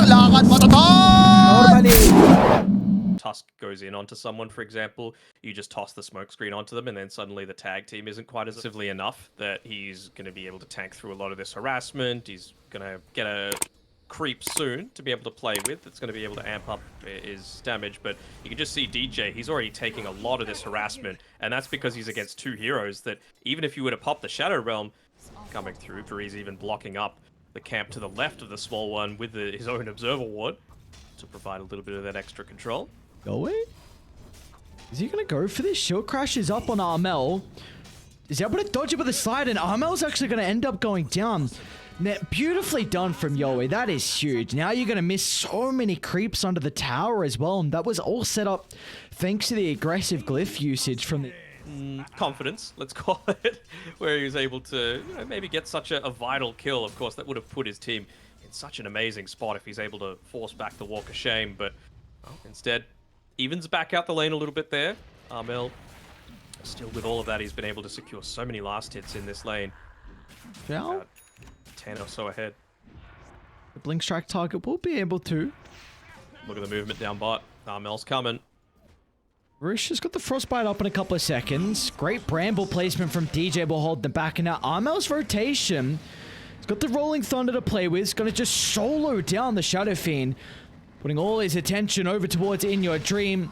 lakad matatag! Normally. Tusk goes in onto someone, for example, you just toss the smoke screen onto them, and then suddenly the tag team isn't quite as actively enough that he's going to be able to tank through a lot of this harassment. He's going to get a creep soon to be able to play with. That's going to be able to amp up his damage, but you can just see DJ, he's already taking a lot of this harassment, and that's because he's against two heroes that even if you were to pop the Shadow Realm coming through, Breeze even blocking up the camp to the left of the small one with his own Observer Ward to provide a little bit of that extra control. Going? Is he going to go for this? Shield Crash is up on Armel. Is he able to dodge it with a slide? And Armel's actually going to end up going down. Now, beautifully done from Yowie. That is huge. Now you're going to miss so many creeps under the tower as well. And that was all set up thanks to the aggressive glyph usage from the... confidence, let's call it, where he was able to maybe get such a vital kill. Of course, that would have put his team in such an amazing spot if he's able to force back the Walk of Shame. But instead, evens back out the lane a little bit there. Armel, still with all of that, he's been able to secure so many last hits in this lane. Yeah. 10 or so ahead. The Blink Strike target will be able to. Look at the movement down bot. Armel's coming. Rush has got the Frostbite up in a couple of seconds. Great Bramble placement from DJ will hold them back. And now Armel's rotation. He's got the Rolling Thunder to play with. He's going to just solo down the Shadow Fiend, putting all his attention over towards In Your Dream.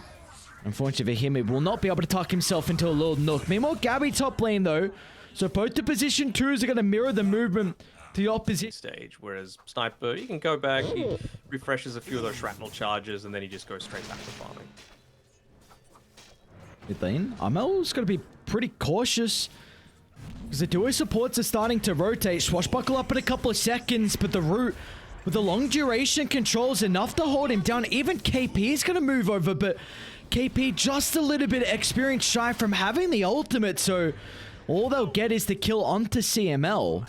Unfortunately for him, he will not be able to tuck himself into a little nook. Meanwhile, Gabby top lane though. So both the position twos are going to mirror the movement to the opposite stage, whereas Sniper, he can go back, he refreshes a few of those shrapnel charges, and then he just goes straight back to farming. Mid lane, Armel's going to be pretty cautious because the duo supports are starting to rotate. Swashbuckle up in a couple of seconds, but the root with the long duration controls enough to hold him down. Even KP is going to move over, but KP just a little bit of experience shy from having the ultimate, so all they'll get is the kill onto CML.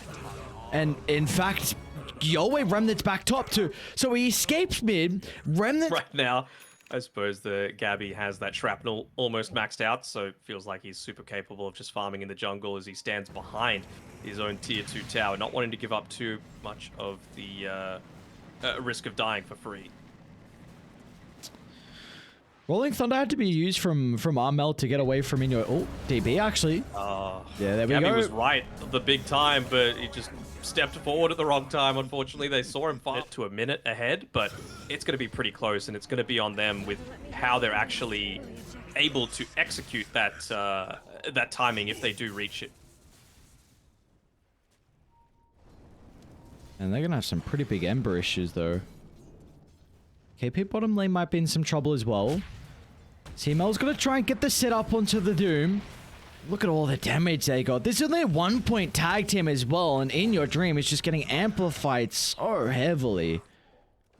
And in fact, Yowie Remnant's back top too. So he escapes mid. Remnant right now, I suppose the Gabby has that shrapnel almost maxed out, so it feels like he's super capable of just farming in the jungle as he stands behind his own tier 2 tower, not wanting to give up too much of the risk of dying for free. Rolling Thunder had to be used from Armel to get away from Inyo. Oh, DB actually. Yeah, there we Gabby go. was right the big time, but he just stepped forward at the wrong time. Unfortunately, they saw him fight to a minute ahead, but it's going to be pretty close, and it's going to be on them with how they're actually able to execute that that timing if they do reach it. And they're going to have some pretty big Ember issues though. KP bottom lane might be in some trouble as well. CML's going to try and get the setup onto the Doom. Look at all the damage they got. This is only a 1-point tag team as well, and In Your Dream is just getting amplified so heavily.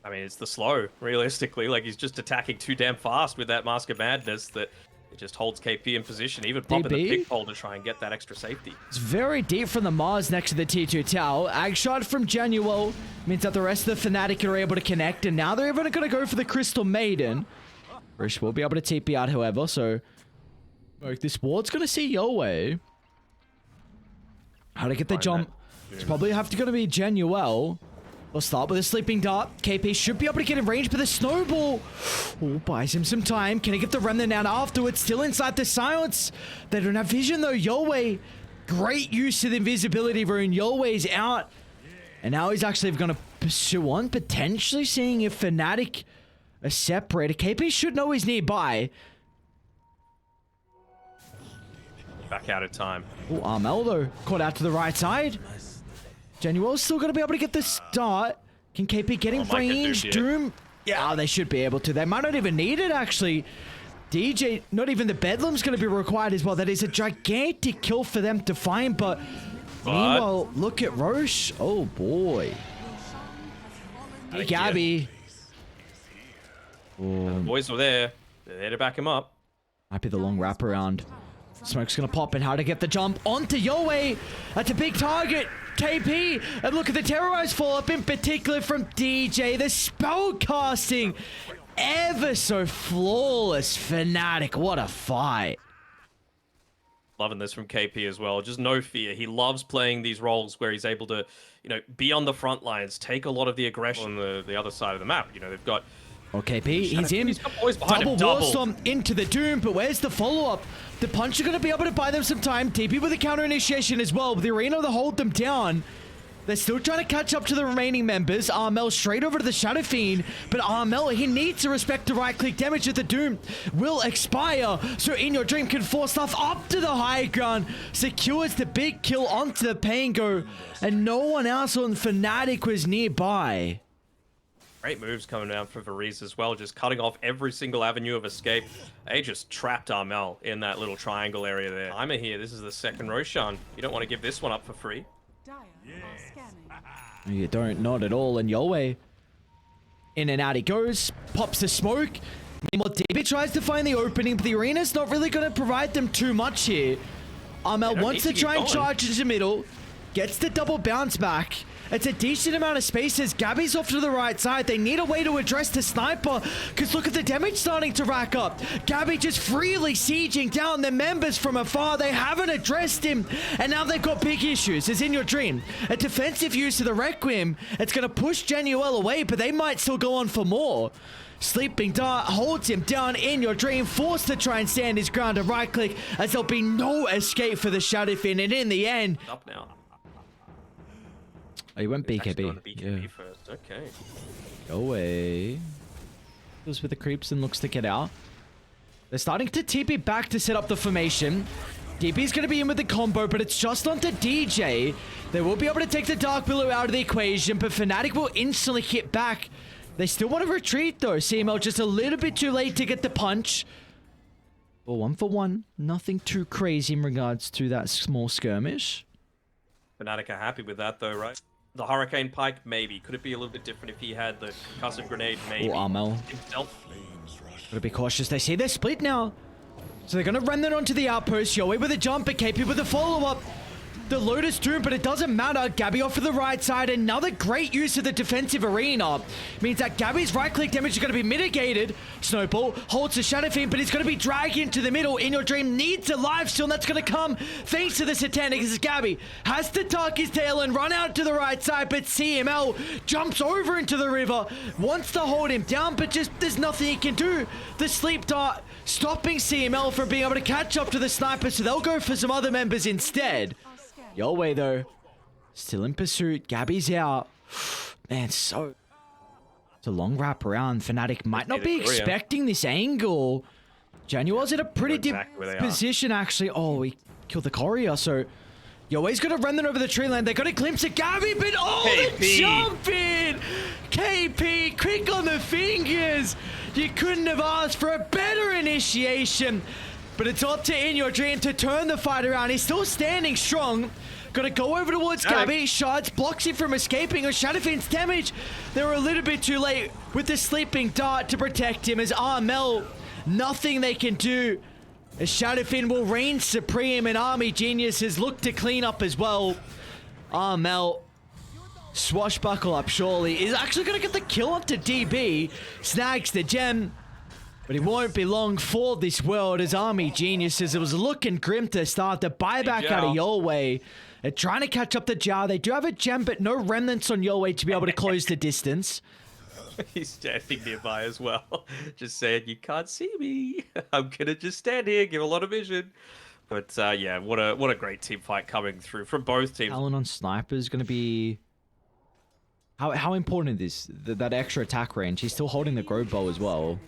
I mean, it's the slow, realistically. Like, he's just attacking too damn fast with that Mask of Madness that it just holds KP in position, even popping the pick pole to try and get that extra safety. It's very deep from the Mars next to the T2 tower. Ag shot from Genuel means that the rest of the Fnatic are able to connect, and now they're even going to go for the Crystal Maiden. Rish will be able to TP out, however, so this ward's going to see Yowie. How to get the jump. It's probably going to be Genuel. We'll start with a Sleeping Dart. KP should be able to get in range, but the Snowball buys him some time. Can he get the Remnant out afterwards? Still inside the silence. They don't have vision though. Yowie, great use of the invisibility rune. Yowe's out. And now he's actually going to pursue on, potentially seeing if Fnatic are separated. KP should know he's nearby. Back out of time. Oh, Armel though, caught out to the right side. Genuel's still going to be able to get the start. Can KP get in range? Doom. Yeah, they should be able to. They might not even need it, actually. DJ, not even the Bedlam's going to be required as well. That is a gigantic kill for them to find, but meanwhile, look at Roche. Oh, boy. Hey, Gabby. The boys were there. They're there to back him up. Might be the long wraparound. Smoke's going to pop, and how to get the jump onto Yowie. That's a big target. KP, and look at the terrorized follow-up in particular from DJ. The spell casting, ever so flawless. Fnatic, what a fight. Loving this from KP as well. Just no fear. He loves playing these roles where he's able to, be on the front lines, take a lot of the aggression on the other side of the map. They've got... Okay, P, he's in. He's got boys behind him. Double Warstorm into the Doom, but where's the follow-up? The Punch are going to be able to buy them some time. TP with the counter initiation as well. With the Arena to hold them down. They're still trying to catch up to the remaining members. Armel straight over to the Shadow Fiend. But Armel, he needs to respect the right-click damage that the Doom will expire. So In Your Dream can force stuff up to the high ground. Secures the big kill onto the Pango. And no one else on Fnatic was nearby. Great moves coming down for Varese as well, just cutting off every single avenue of escape. They just trapped Armel in that little triangle area there. I'm here. This is the second Roshan. You don't want to give this one up for free. You don't, not at all. And Yolway, in and out he goes, pops the smoke. Meanwhile, DB tries to find the opening, but the Arena's not really going to provide them too much here. Armel wants to try and charge into the middle, gets the double bounce back. It's a decent amount of space as Gabby's off to the right side. They need a way to address the sniper because look at the damage starting to rack up. Gabby just freely sieging down the members from afar. They haven't addressed him and now they've got big issues. As In Your Dream, a defensive use of the Requiem. It's going to push Genuel away, but they might still go on for more. Sleeping Dart holds him down. In Your Dream forced to try and stand his ground to right click as there'll be no escape for the Shadow Fiend, and in the end... Up now. Oh, he went BKB. BKB first. Okay. Go away. Goes with the creeps and looks to get out. They're starting to TP back to set up the formation. DP's going to be in with the combo, but it's just onto DJ. They will be able to take the Dark Billow out of the equation, but Fnatic will instantly hit back. They still want to retreat, though. CML just a little bit too late to get the punch. Well, 1 for 1. Nothing too crazy in regards to that small skirmish. Fnatic are happy with that, though, right? The Hurricane Pike, maybe. Could it be a little bit different if he had the concussive grenade, maybe? Oh, Armel. Himself. Gotta be cautious. They see they're split now. So they're gonna run that onto the outpost. Yowei with a jump, but KP with a follow-up. The Lotus Tomb, but it doesn't matter. Gabby off to the right side. Another great use of the defensive arena. Means that Gabby's right-click damage is going to be mitigated. Snowball holds the Shadow Fiend, but he's going to be dragged into the middle. In Your Dream needs a life steal, and that's going to come thanks to the Satanic. As Gabby has to tuck his tail and run out to the right side, but CML jumps over into the river. Wants to hold him down, but just there's nothing he can do. The Sleep Dart stopping CML from being able to catch up to the sniper, so they'll go for some other members instead. Yolway, though, still in pursuit. Gabby's out. Man, it's a long wrap around. Fnatic might not be expecting this angle. Genuel's in a pretty deep position, actually. Oh, he killed the courier, so Yowei's going to run them over the tree line. They got a glimpse of Gabby, but the jump in! KP, quick on the fingers. You couldn't have asked for a better initiation. But it's up to In Your Dream to turn the fight around. He's still standing strong. Gonna go over towards Gabby. Shards blocks him from escaping. Or Shadow Fiend's damage. They were a little bit too late with the Sleeping Dart to protect him. As Armel, nothing they can do. As Shadow Fiend will reign supreme, and Army Geniuses look to clean up as well. Armel, swashbuckle up surely, is actually gonna get the kill onto DB. Snags the gem. But it won't be long for this world as Army Geniuses. It was looking grim to start. The buyback out of Yolway. They're trying to catch up to Jar. They do have a gem, but no remnants on Yolway to be able to close the distance. He's standing nearby as well. Just saying, you can't see me. I'm gonna just stand here, give a lot of vision. But yeah, what a great team fight coming through from both teams. Talon on Sniper is going to be... How important is that extra attack range? He's still holding the Grove Bow as well.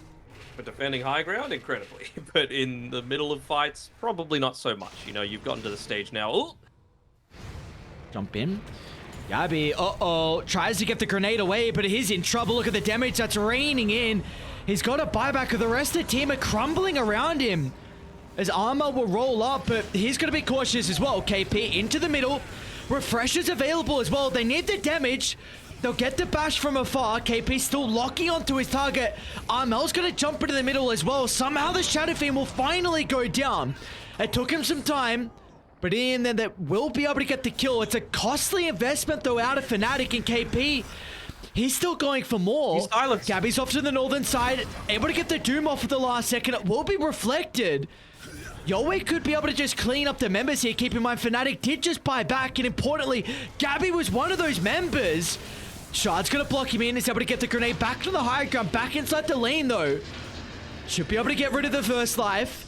For defending high ground, incredibly. But in the middle of fights, probably not so much. You've gotten to the stage now. Ooh. Jump in. Gabby, tries to get the grenade away, but he's in trouble. Look at the damage that's raining in. He's got a buyback, the rest of the team are crumbling around him. As Armor will roll up, but he's going to be cautious as well. KP into the middle. Refreshers available as well. They need the damage. They'll get the bash from afar. KP still locking onto his target. Armel's going to jump into the middle as well. Somehow the Shadow Fiend will finally go down. It took him some time, but in there, they will be able to get the kill. It's a costly investment though out of Fnatic, and KP, he's still going for more. Gabby's off to the northern side, able to get the Doom off at the last second. It will be reflected. Yowie could be able to just clean up the members here. Keep in mind, Fnatic did just buy back, and importantly, Gabby was one of those members. Shard's gonna block him in. He's able to get the grenade back to the high ground, back inside the lane though. Should be able to get rid of the first life.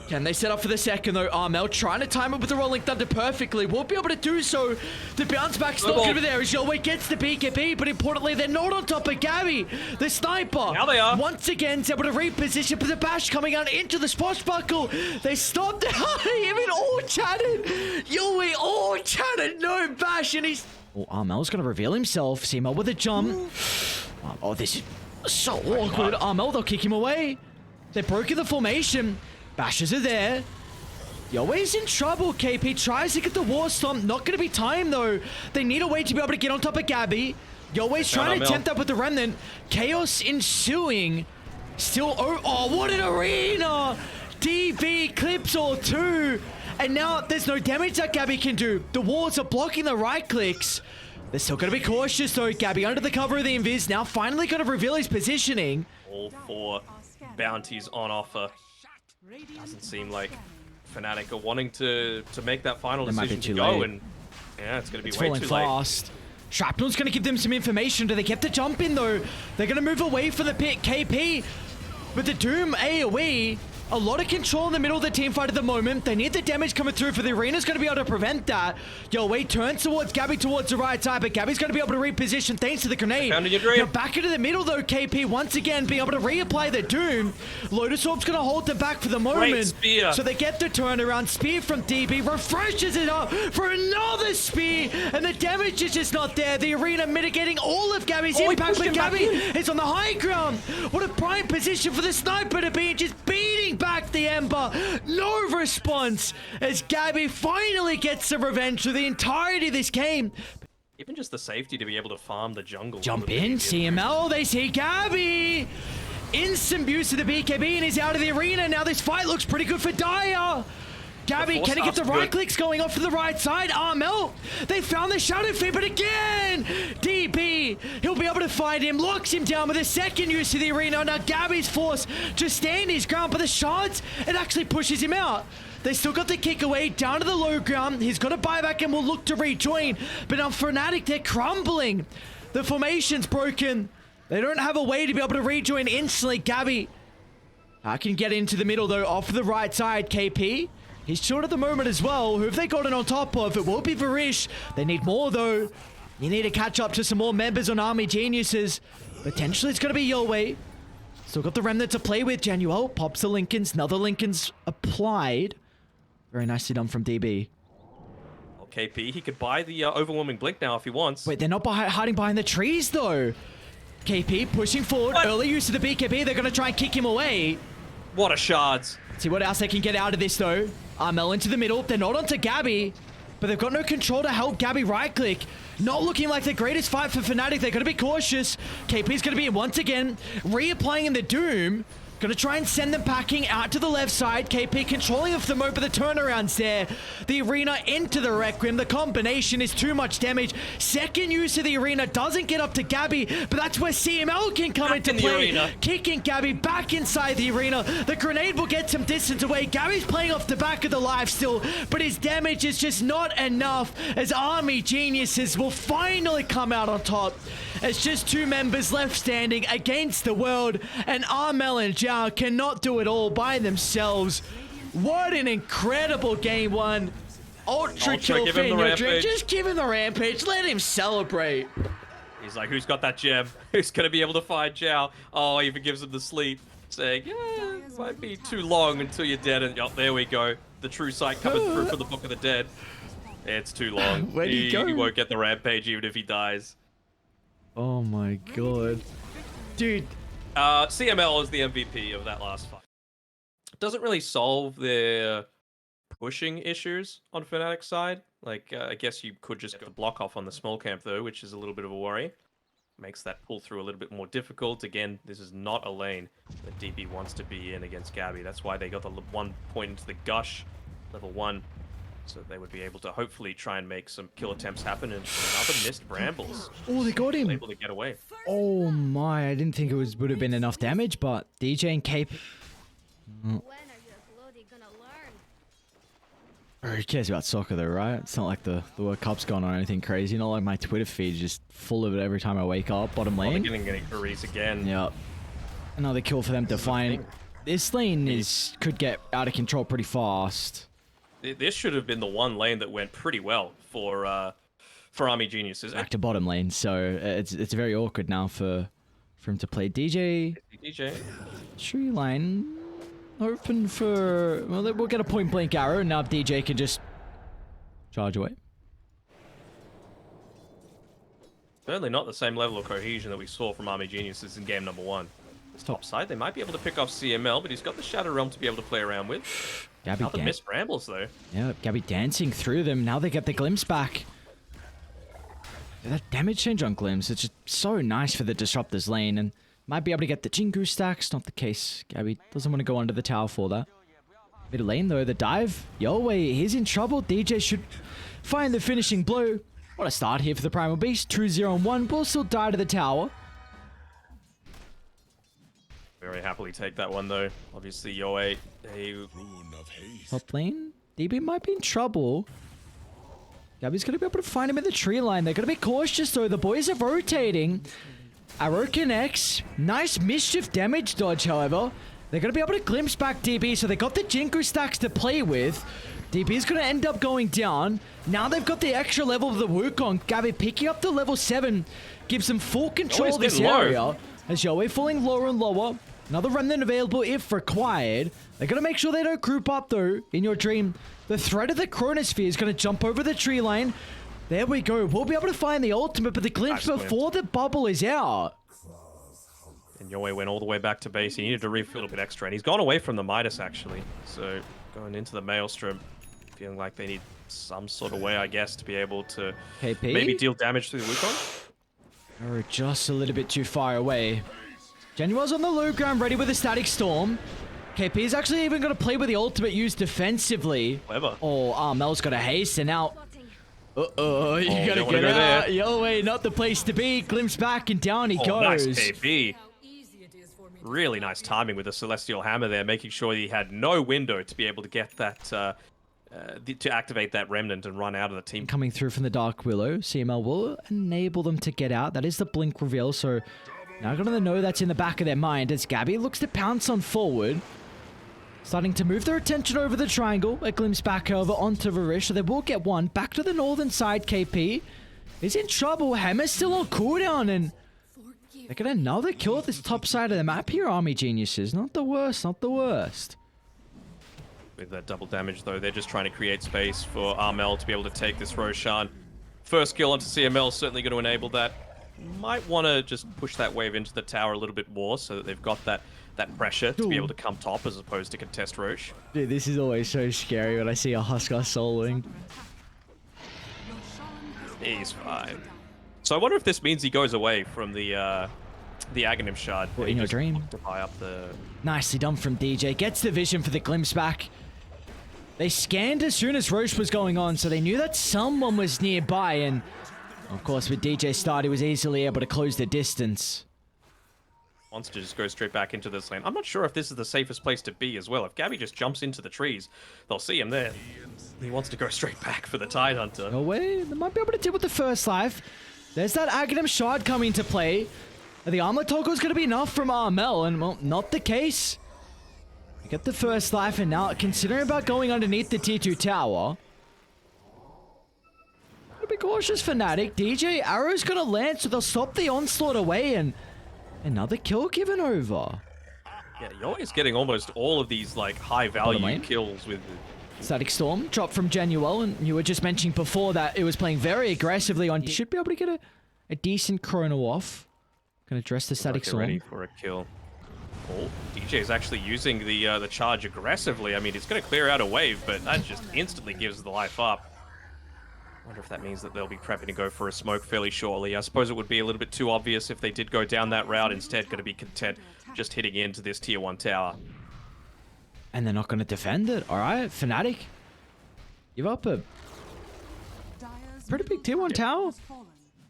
Can they set up for the second though? Armel trying to time it with the Rolling Thunder perfectly. Won't be able to do so. The bounce back's not gonna be there as Yowie gets the BKB, but importantly, they're not on top of Gabby. The sniper. Now they are. Once again, is able to reposition, but the bash coming out into the swashbuckle. They stopped it. Even all chatted. Yowie all chatted. No bash, and he's... Oh, Armel's gonna reveal himself. CML with a jump. Oh, this is so awkward. Armel, they'll kick him away. They've broken the formation. Bashes are there. Yowie's in trouble. KP tries to get the war stomp. Not going to be time though. They need a way to be able to get on top of Gabby. Yowie's trying to attempt that with the remnant. Chaos ensuing. Still, oh, what an arena! DB clips all two. And now there's no damage that Gabby can do. The walls are blocking the right clicks. They're still going to be cautious though. Gabby under the cover of the invis. Now finally going to reveal his positioning. All 4 bounties on offer. Doesn't seem like Fnatic are wanting to make that final decision to go, and yeah, it's going to be way too fast. Late. Shrapnel's going to give them some information. Do they get the jump in though? They're going to move away from the pit. KP with the Doom AoE. A lot of control in the middle of the team fight at the moment. They need the damage coming through for the arena's going to be able to prevent that. Yowie turns towards Gabby towards the right side, but Gabby's going to be able to reposition thanks to the grenade. Now back into the middle though, KP once again being able to reapply the Doom. Lotus Orb's going to hold them back for the moment. So they get the turnaround. Spear from DB refreshes it up for another spear, and the damage is just not there. The arena mitigating all of Gabby's impact, but Gabby is on the high ground. What a prime position for the sniper to be, just beating back the Ember. No response as Gabby finally gets the revenge for the entirety of this game. Even just the safety to be able to farm the jungle. Jump in, CML, they see Gabby. Instant use of the BKB and he's out of the arena. Now this fight looks pretty good for Dyer. Gabby, can he get the right clicks going off to the right side? Armel, they found the Shadow Feed, but again, DB, he'll be able to find him, locks him down with a second use of the arena. Now Gabby's forced to stand his ground, but the shards, it actually pushes him out. They still got the kick away down to the low ground. He's got a buyback and will look to rejoin, but now Fnatic, they're crumbling. The formation's broken. They don't have a way to be able to rejoin instantly. Gabby, I can get into the middle though, off the right side, KP. He's short at the moment as well. Who have they gotten on top of? It will be Varish. They need more though. You need to catch up to some more members on Army Geniuses. Potentially it's going to be Yowie. Still got the Remnant to play with. Januel pops the Lincolns. Another Lincoln's applied. Very nicely done from DB. Well, KP, he could buy the Overwhelming Blink now if he wants. Wait, they're not hiding behind the trees though. KP pushing forward. What? Early use of the BKB. They're going to try and kick him away. What a shards. See what else they can get out of this though. Armel into the middle. They're not onto Gabby, but they've got no control to help Gabby right click. Not looking like the greatest fight for Fnatic. They're going to be cautious. KP's going to be once again reapplying in the Doom. Going to try and send them packing out to the left side. KP controlling of the mode, but the turnaround's there. The arena into the Requiem. The combination is too much damage. Second use of the arena doesn't get up to Gabby, but that's where CML can come into play. Kicking Gabby back inside the arena. The grenade will get some distance away. Gabby's playing off the back of the life still, but his damage is just not enough as Army Geniuses will finally come out on top. It's just 2 members left standing against the world, and Armel and Jao cannot do it all by themselves. What an incredible game one. Ultra kill Finn. Just give him the rampage. Let him celebrate. He's like, who's got that gem? Who's going to be able to find Jao? Oh, he even gives him the sleep, saying, yeah, it might be too long until you're dead. And oh, there we go. The true sight coming through from the Book of the Dead. It's too long. Where'd he go? He won't get the rampage even if he dies. Oh my god. Dude. CML is the MVP of that last fight. Doesn't really solve their pushing issues on Fnatic's side. Like, I guess you could just get the block off on the small camp though, which is a little bit of a worry. Makes that pull through a little bit more difficult. Again, this is not a lane that DB wants to be in against Gabby. That's why they got the 1 point into the Gush, level 1. So they would be able to hopefully try and make some kill attempts happen, and another missed Brambles. Oh, they got him. Able to get away. Oh my, I didn't think it would have been enough damage, but DJ and Cape. When are you bloody gonna learn? Who cares about soccer though, right? It's not like the World Cup's gone on or anything crazy. Not like my Twitter feed is just full of it every time I wake up. Bottom Oh, they're lane. getting Carice again. Yep. Another kill for them to find. This lane could get out of control pretty fast. This should have been the one lane that went pretty well for Army Geniuses. Back to bottom lane, so it's very awkward now for him to play. DJ tree line open for, well, we'll get a point blank arrow, and now DJ can just charge away. Certainly not the same level of cohesion that we saw from Army Geniuses in game number 1. Top side, they might be able to pick off CML, but he's got the Shadow Realm to be able to play around with. Gabby Another missed Brambles though. Yeah, Gabby dancing through them. Now they get the glimpse back. That damage change on glimpse, it's just so nice for the Disruptor's lane, and might be able to get the Jingu stacks. Not the case. Gabby doesn't want to go under the tower for that. Mid lane though, the dive. Yowei, he's in trouble. DJ should find the finishing blow. What a start here for the Primal Beast. 2-0-1. Will still die to the tower. Very happily take that one though. Obviously, Yoe, Top lane. DB might be in trouble. Gabby's going to be able to find him in the tree line. They're going to be cautious though. The boys are rotating. Arrow connects. Nice mischief damage dodge, however. They're going to be able to glimpse back DB, so they got the Jinko stacks to play with. DB's going to end up going down. Now they've got the extra level of the Wukong. Gabby picking up the level 7. Gives them full control of this area. As Yoe falling lower and lower. Another remnant available if required. They're going to make sure they don't group up though in your dream. The threat of the Chronosphere is going to jump over the tree line. There we go. We'll be able to find the ultimate, but the glimpse before the bubble is out. And Yoe went all the way back to base. He needed to refill a bit extra, and he's gone away from the Midas actually. So going into the Maelstrom, feeling like they need some sort of way, I guess, to be able to maybe deal damage through the Wukong. We're just a little bit too far away. Genuel's on the low ground, ready with a Static Storm. KP is actually even going to play with the ultimate used defensively. Clever. Oh, Mel's got a hasten out. Uh-oh, you gotta get out. There. Yo, wait, not the place to be. Glimpse back and down he goes. Nice KP. Really nice timing with the Celestial Hammer there, making sure he had no window to be able to get that, to activate that Remnant and run out of the team. Coming through from the Dark Willow, CML will enable them to get out. That is the blink reveal, so now gonna know that's in the back of their mind as Gabby looks to pounce on forward. Starting to move their attention over the triangle. A glimpse back over onto Varish, so they will get one. Back to the northern side, KP is in trouble. Hammer's still on cooldown, and they get another kill at this top side of the map here, Army Geniuses. Not the worst, not the worst. With that double damage, though, they're just trying to create space for Armel to be able to take this Roshan. First kill onto CML, certainly going to enable that. Might want to just push that wave into the tower a little bit more so that they've got that pressure to be able to come top as opposed to contest Roche. Dude, this is always so scary when I see a Huskar soloing. He's fine. So I wonder if this means he goes away from the Aghanim Shard. What, in your dream? To buy up the... Nicely done from DJ. Gets the vision for the glimpse back. They scanned as soon as Roche was going on, so they knew that someone was nearby, and of course with DJ start, he was easily able to close the distance. Wants to just go straight back into this lane. I'm not sure if this is the safest place to be as well. If Gabby just jumps into the trees, they'll see him there. He wants to go straight back for the Tide Hunter. No way. They might be able to deal with the first life. There's that Aghanim Shard coming into play. The armor toggle is going to be enough from Armel, and well, not the case. We get the first life, and now considering about going underneath the T2 tower. Gotta be cautious, Fnatic. DJ Arrow's going to land, so they'll stop the onslaught away, and another kill given over. Yeah, you're always getting almost all of these like high value kills with Static Storm drop from Genuel, and you were just mentioning before that it was playing very aggressively on. You should be able to get a decent chrono off. Gonna address the Static Storm. Ready for a kill. Oh, DJ is actually using the charge aggressively. I mean, it's gonna clear out a wave, but that just instantly gives the life up. Wonder if that means that they'll be prepping to go for a smoke fairly shortly. I suppose it would be a little bit too obvious if they did go down that route. Instead, going to be content just hitting into this tier 1 tower. And they're not going to defend it. All right, Fnatic. Give up a pretty big tier 1 tower.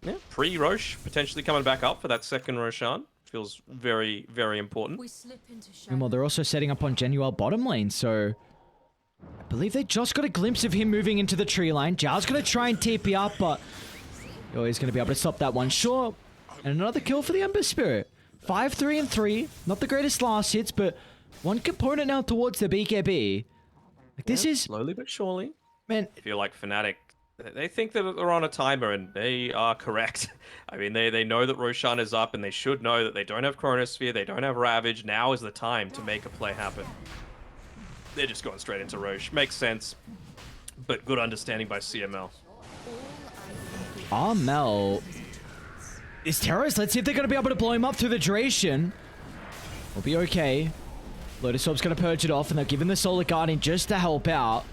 Yeah, pre-Roche potentially coming back up for that second Roshan. Feels very, very important. Meanwhile, they're also setting up on Genuel bottom lane, so I believe they just got a glimpse of him moving into the tree line. Zhao's going to try and TP up, but he's going to be able to stop that one short. And another kill for the Ember Spirit. 5-3 and 3. Not the greatest last hits, but one component now towards the BKB. Like, this is... Slowly but surely. Man, I feel like Fnatic, they think that they're on a timer, and they are correct. I mean, they know that Roshan is up, and they should know that they don't have Chronosphere, they don't have Ravage. Now is the time to make a play happen. They're just going straight into Roche. Makes sense, but good understanding by CML. Armel is terrorist. Let's see if they're going to be able to blow him up through the duration. We'll be okay. Lotus Orb's going to purge it off, and they're giving the Solar Guardian just to help out.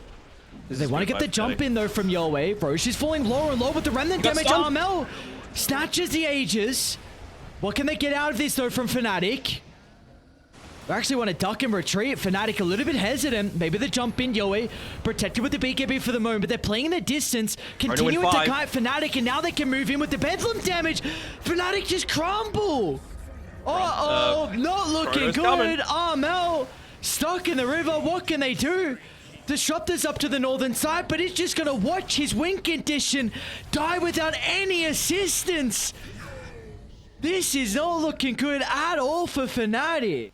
They want to get the jump in, though, from Yowei. Roche is falling lower and lower with the remnant damage. Armel snatches the Aegis. What can they get out of this, though, from Fnatic? They actually want to duck and retreat. Fnatic a little bit hesitant. Maybe the jump in. Yowei protected with the BKB for the moment, but they're playing the distance, continuing to kite Fnatic, and now they can move in with the Bedlam damage. Fnatic just crumble. Uh-oh, not looking good. Armel stuck in the river. What can they do? Disruptor's up to the northern side, but he's just going to watch his win condition die without any assistance. This is not looking good at all for Fnatic.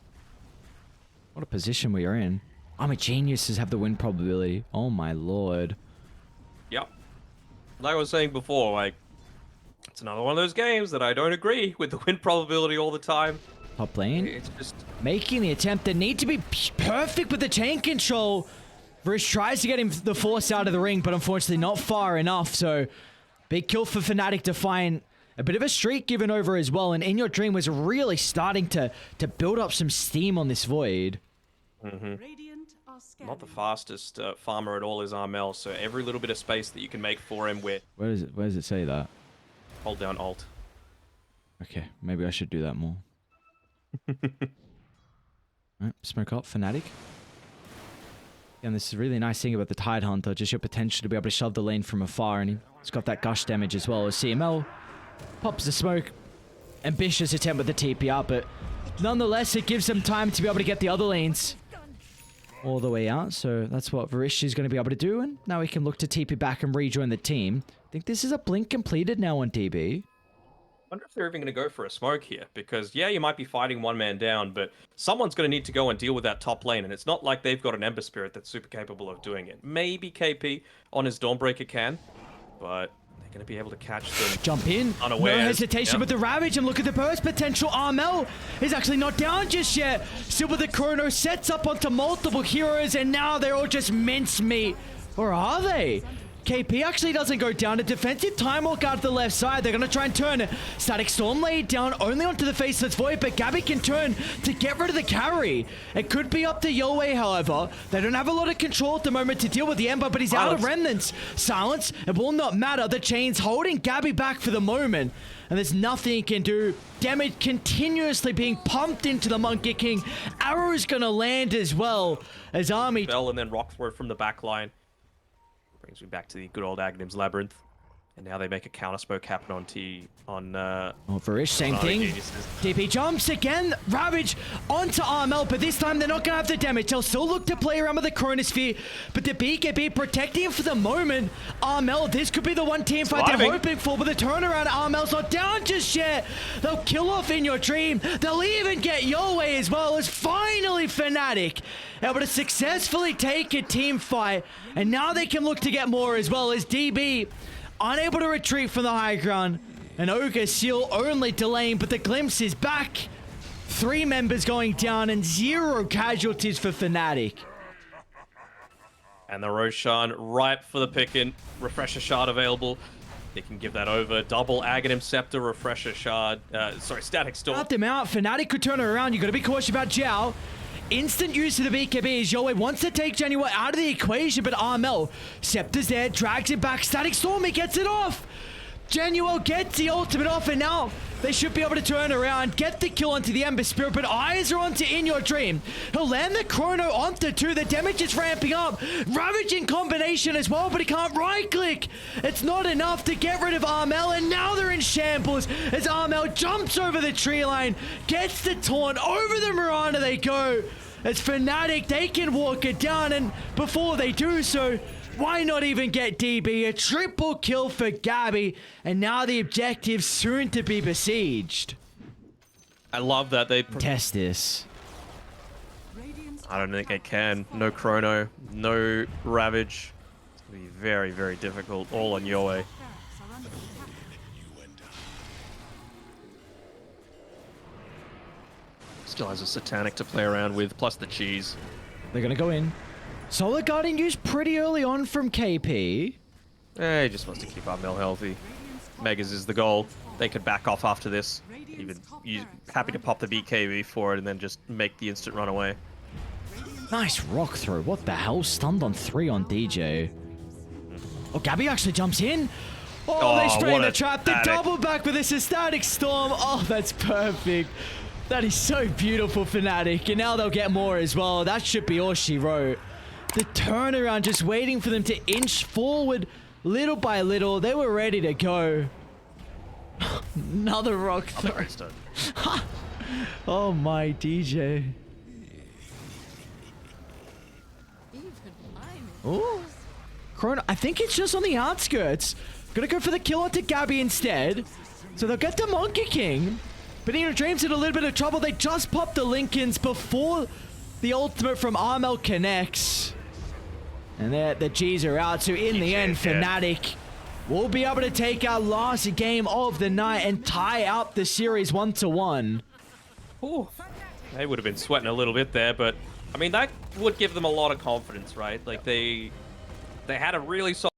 What a position we are in. Army Geniuses have the win probability. Oh my lord. Yep. Like I was saying before, like, it's another one of those games that I don't agree with the win probability all the time. Top lane. It's just making the attempt. They need to be perfect with the chain control. Vrish tries to get him the force out of the ring, but unfortunately not far enough. So, big kill for Fnatic to find a bit of a streak given over as well. And In Your Dream was really starting to build up some steam on this Void. Not the fastest farmer at all is Armel, so every little bit of space that you can make for him with... Where does it say that? Hold down Alt. Okay, maybe I should do that more. Alright, smoke up, Fnatic. And this is a really nice thing about the Tide Hunter, just your potential to be able to shove the lane from afar, and he's got that gush damage as well as CML. Pops the smoke. Ambitious attempt with the TPR, but nonetheless, it gives them time to be able to get the other lanes all the way out. So that's what Varish is going to be able to do, and now he can look to TP back and rejoin the team. I think this is a blink completed now on DB. I wonder if they're even going to go for a smoke here, because yeah, you might be fighting one man down, but someone's going to need to go and deal with that top lane, and it's not like they've got an Ember Spirit that's super capable of doing it. Maybe KP on his Dawnbreaker can, but they're going to be able to catch them. Jump in, unawares. No hesitation with the Ravage, and look at the burst potential. Armel is actually not down just yet. Still with the Chrono, sets up onto multiple heroes, and now they're all just mincemeat. Or are they? KP actually doesn't go down. A defensive Time Walk out to the left side. They're going to try and turn it. Static Storm laid down only onto the Faceless Void, but Gabby can turn to get rid of the carry. It could be up to Yowei, however. They don't have a lot of control at the moment to deal with the Ember, but he's out of Remnants. Silence, it will not matter. The chain's holding Gabby back for the moment, and there's nothing he can do. Damage continuously being pumped into the Monkey King. Arrow's going to land as well as Army. Bell and then Rock Throw from the back line. Brings me back to the good old Aghanim's Labyrinth. And now they make a counter smoke happen on Varish, same thing. DP jumps again. Ravage onto Armel, but this time they're not going to have the damage. They'll still look to play around with the Chronosphere, but the BKB protecting him for the moment. Armel, this could be the one team fight they're hoping for, but the turnaround, Armel's not down just yet. They'll kill off In Your Dream. They'll even get Yowei as well, as finally Fnatic able to successfully take a team fight, and now they can look to get more as well as DB unable to retreat from the high ground, and Ogre Seal only delaying, but the glimpse is back. 3 members going down and 0 casualties for Fnatic. And the Roshan ripe for the picking. Refresher Shard available. They can give that over. Double Aghanim Scepter, Refresher Shard. Static Storm. Got them out. Fnatic could turn it around. You got to be cautious about Zhao. Instant use of the BKB as Yowei wants to take Genuine out of the equation, but Armel, Scepter's there, drags it back. Static Storm, he gets it off. Genuine gets the ultimate off, and now they should be able to turn around, get the kill onto the Ember Spirit, but eyes are onto In Your Dream. He'll land the Chrono onto 2. The damage is ramping up. Ravage in combination as well, but he can't right-click. It's not enough to get rid of Armel, and now they're in shambles as Armel jumps over the tree line, gets the taunt, over the Mirana they go. It's Fnatic, they can walk it down, and before they do so, why not even get DB? A triple kill for Gabby, and now the objective soon to be besieged. I love that they Test this. I don't think they can. No Chrono, no Ravage. It's going to be very, very difficult. All on your way. Still has a Satanic to play around with, plus the cheese. They're going to go in. Solar Guardian used pretty early on from KP. He just wants to keep our mill healthy. Megas is the goal. They could back off after this. Even happy to pop the BKB for it and then just make the instant run away. Nice rock throw. What the hell? Stunned on 3 on DJ. Oh, Gabby actually jumps in. Oh, they spray the trap. The double back with this Static Storm. Oh, that's perfect. That is so beautiful, Fnatic. And now they'll get more as well. That should be all she wrote. The turnaround, just waiting for them to inch forward little by little. They were ready to go. Another rock throw. Oh my DJ. Oh, Chrono. I think it's just on the outskirts. Gonna go for the kill onto Gabby instead. So they'll get the Monkey King. But Inner Dream's in a little bit of trouble. They just popped the Lincolns before the ultimate from Armel connects. And the G's are out. So in the end, Fnatic will be able to take our last game of the night and tie up the series 1-1. Ooh. They would have been sweating a little bit there, but I mean, that would give them a lot of confidence, right? Like they had a really solid